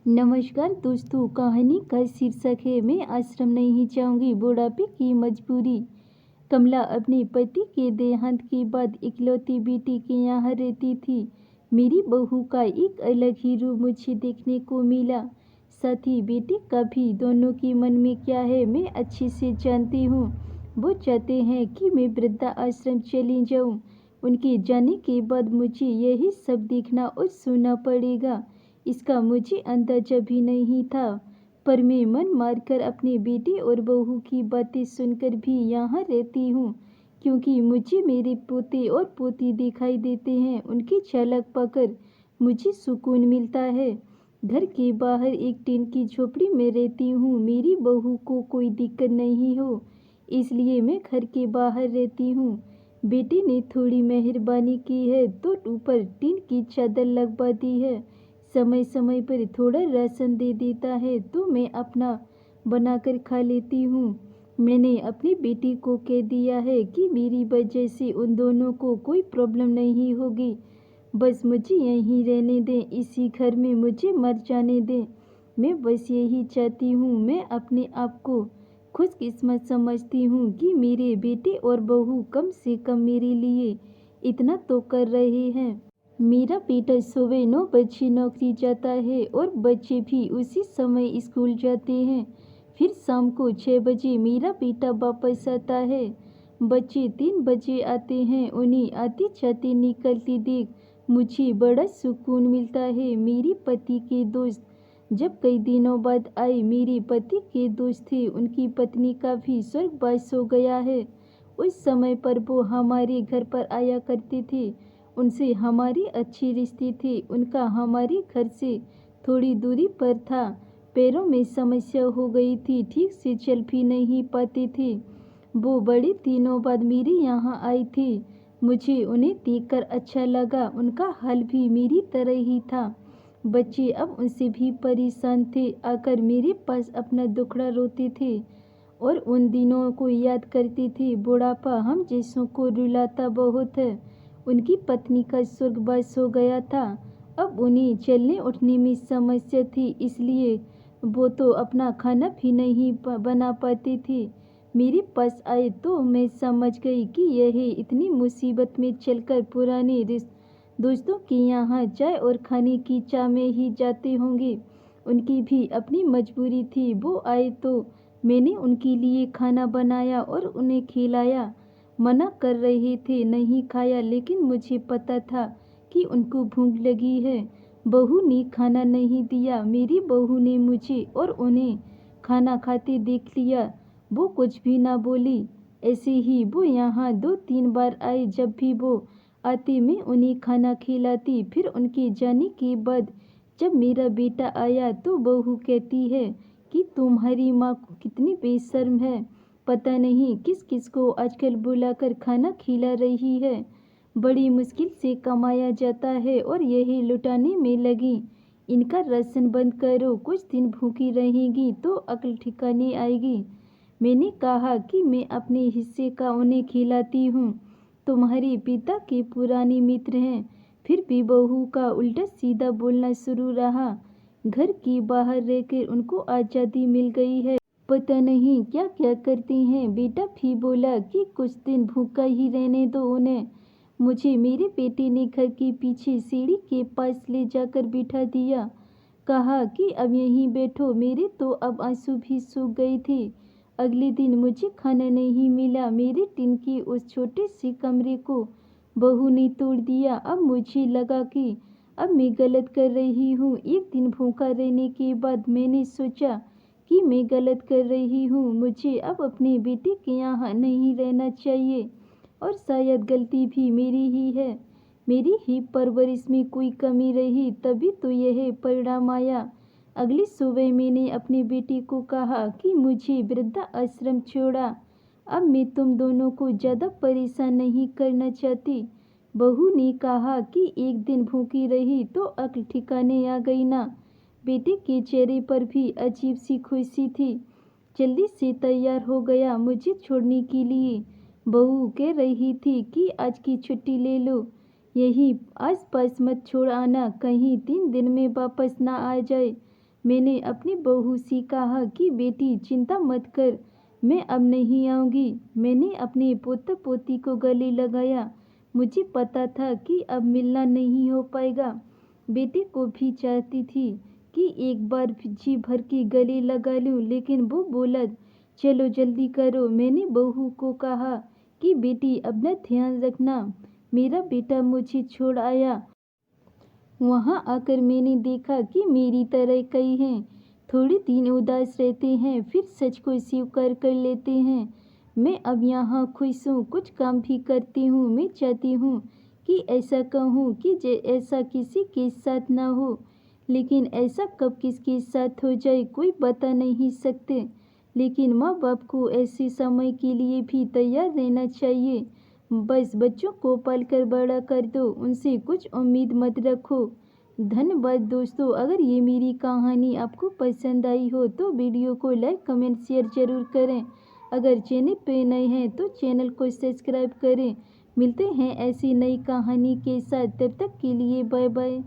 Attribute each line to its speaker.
Speaker 1: नमस्कार दोस्तों, कहानी का शीर्षक है मैं आश्रम नहीं जाऊंगी, बुढ़ापे की मजबूरी। कमला अपने पति के देहांत के बाद इकलौती बेटी के यहाँ रहती थी। मेरी बहू का एक अलग ही रूप मुझे देखने को मिला। साथ ही बेटी का भी। दोनों के मन में क्या है मैं अच्छे से जानती हूँ। वो चाहते हैं कि मैं वृद्धा आश्रम चली जाऊँ। उनके जाने के बाद मुझे यही सब देखना और सुनना पड़ेगा, इसका मुझे अंदाजा भी नहीं था। पर मैं मन मारकर अपने बेटे और बहू की बातें सुनकर भी यहाँ रहती हूँ, क्योंकि मुझे मेरे पोते और पोती दिखाई देते हैं। उनकी झलक पाकर मुझे सुकून मिलता है। घर के बाहर एक टीन की झोपड़ी में रहती हूँ। मेरी बहू को कोई दिक्कत नहीं हो, इसलिए मैं घर के बाहर रहती हूँ। बेटे ने थोड़ी मेहरबानी की है तो ऊपर टीन की चादर लगवा दी है। समय समय पर थोड़ा राशन दे देता है तो मैं अपना बनाकर खा लेती हूँ। मैंने अपनी बेटी को कह दिया है कि मेरी वजह से उन दोनों को कोई प्रॉब्लम नहीं होगी। बस मुझे यहीं रहने दें, इसी घर में मुझे मर जाने दें। मैं बस यही चाहती हूँ। मैं अपने आप को खुशकिस्मत समझती हूँ कि मेरे बेटे और बहू कम से कम मेरे लिए इतना तो कर रहे हैं। मेरा बेटा सुबह 9 बजे नौकरी जाता है और बच्चे भी उसी समय स्कूल जाते हैं। फिर शाम को 6 बजे मेरा बेटा वापस आता है। बच्चे 3 बजे आते हैं। उन्हें आते जाते निकलते देख मुझे बड़ा सुकून मिलता है। मेरे पति के दोस्त जब कई दिनों बाद आए, मेरे पति के दोस्त थे, उनकी पत्नी का भी स्वर्गवास हो गया है। उस समय पर वो हमारे घर पर आया करते थे। उनसे हमारी अच्छी रिश्ते थे। उनका हमारे घर से थोड़ी दूरी पर था। पैरों में समस्या हो गई थी, ठीक से चल भी नहीं पाते थे। वो बड़े दिनों बाद मेरे यहाँ आए थे। मुझे उन्हें देखकर अच्छा लगा। उनका हाल भी मेरी तरह ही था। बच्चे अब उनसे भी परेशान थे। आकर मेरे पास अपना दुखड़ा रोते थे और उन दिनों को याद करते थे। बुढ़ापा हम जैसों को रुलाता बहुत है। उनकी पत्नी का स्वर्गवास हो गया था। अब उन्हें चलने उठने में समस्या थी, इसलिए वो तो अपना खाना भी नहीं बना पाते थे। मेरे पास आए तो मैं समझ गई कि यह इतनी मुसीबत में चलकर पुराने दोस्तों के यहाँ चाय और खाने की चाह में ही जाते होंगे। उनकी भी अपनी मजबूरी थी। वो आए तो मैंने उनके लिए खाना बनाया और उन्हें खिलाया। मना कर रहे थे, नहीं खाया, लेकिन मुझे पता था कि उनको भूख लगी है। बहू ने खाना नहीं दिया। मेरी बहू ने मुझे और उन्हें खाना खाते देख लिया। वो कुछ भी ना बोली। ऐसे ही वो यहाँ 2-3 बार आए। जब भी वो आते मैं उन्हें खाना खिलाती। फिर उनके जाने के बाद जब मेरा बेटा आया तो बहू कहती है कि तुम्हारी माँ को कितनी बेशर्म है, पता नहीं किस किस को आजकल बुलाकर खाना खिला रही है। बड़ी मुश्किल से कमाया जाता है और यही लुटाने में लगी। इनका राशन बंद करो, कुछ दिन भूखी रहेगी तो अक्ल ठिकाने आएगी। मैंने कहा कि मैं अपने हिस्से का उन्हें खिलाती हूँ। तुम्हारे पिता के पुराने मित्र हैं। फिर भी बहू का उल्टा सीधा बोलना शुरू रहा। घर के बाहर रहकर उनको आज़ादी मिल गई है, पता नहीं क्या क्या करती हैं। बेटा भी बोला कि कुछ दिन भूखा ही रहने दो उन्हें। मुझे मेरे बेटे ने घर के पीछे सीढ़ी के पास ले जाकर बिठा दिया। कहा कि अब यहीं बैठो। मेरे तो अब आंसू भी सूख गए थे। अगले दिन मुझे खाना नहीं मिला। मेरे टीन के उस छोटे से कमरे को बहू ने तोड़ दिया। अब मुझे लगा कि अब मैं गलत कर रही हूँ। एक दिन भूखा रहने के बाद मैंने सोचा कि मैं गलत कर रही हूँ। मुझे अब अपने बेटे के यहाँ नहीं रहना चाहिए और शायद गलती भी मेरी ही है। मेरी ही परवरिश में कोई कमी रही, तभी तो यह परिणाम आया। अगली सुबह मैंने अपने बेटे को कहा कि मुझे वृद्धा आश्रम छोड़ा। अब मैं तुम दोनों को ज़्यादा परेशान नहीं करना चाहती। बहू ने कहा कि एक दिन भूखी रही तो अक्ल ठिकाने आ गई ना। बेटे के चेहरे पर भी अजीब सी खुशी थी। जल्दी से तैयार हो गया मुझे छोड़ने के लिए। बहू कह रही थी कि आज की छुट्टी ले लो, यही आस पास मत छोड़ आना, कहीं 3 दिन में वापस ना आ जाए। मैंने अपनी बहू से कहा कि बेटी चिंता मत कर, मैं अब नहीं आऊँगी। मैंने अपने पोता पोती को गले लगाया। मुझे पता था कि अब मिलना नहीं हो पाएगा। बेटे को भी चाहती थी कि एक बार जी भर के गले लगा लूं, लेकिन वो बोला, चलो जल्दी करो। मैंने बहू को कहा कि बेटी अपना ध्यान रखना। मेरा बेटा मुझे छोड़ आया। वहाँ आकर मैंने देखा कि मेरी तरह कई हैं, थोड़े दिन उदास रहते हैं, फिर सच को स्वीकार कर लेते हैं। मैं अब यहाँ खुश हूँ, कुछ काम भी करती हूँ। मैं चाहती हूँ कि ऐसा कहूँ कि ऐसा किसी के साथ ना हो, लेकिन ऐसा कब किसके साथ हो जाए कोई बता नहीं सकते। लेकिन माँ बाप को ऐसे समय के लिए भी तैयार रहना चाहिए। बस बच्चों को पालकर बड़ा कर दो, उनसे कुछ उम्मीद मत रखो। धन्यवाद दोस्तों। अगर ये मेरी कहानी आपको पसंद आई हो तो वीडियो को लाइक कमेंट शेयर ज़रूर करें। अगर चैनल पे नए हैं तो चैनल को सब्सक्राइब करें। मिलते हैं ऐसी नई कहानी के साथ, तब तक के लिए बाय बाय।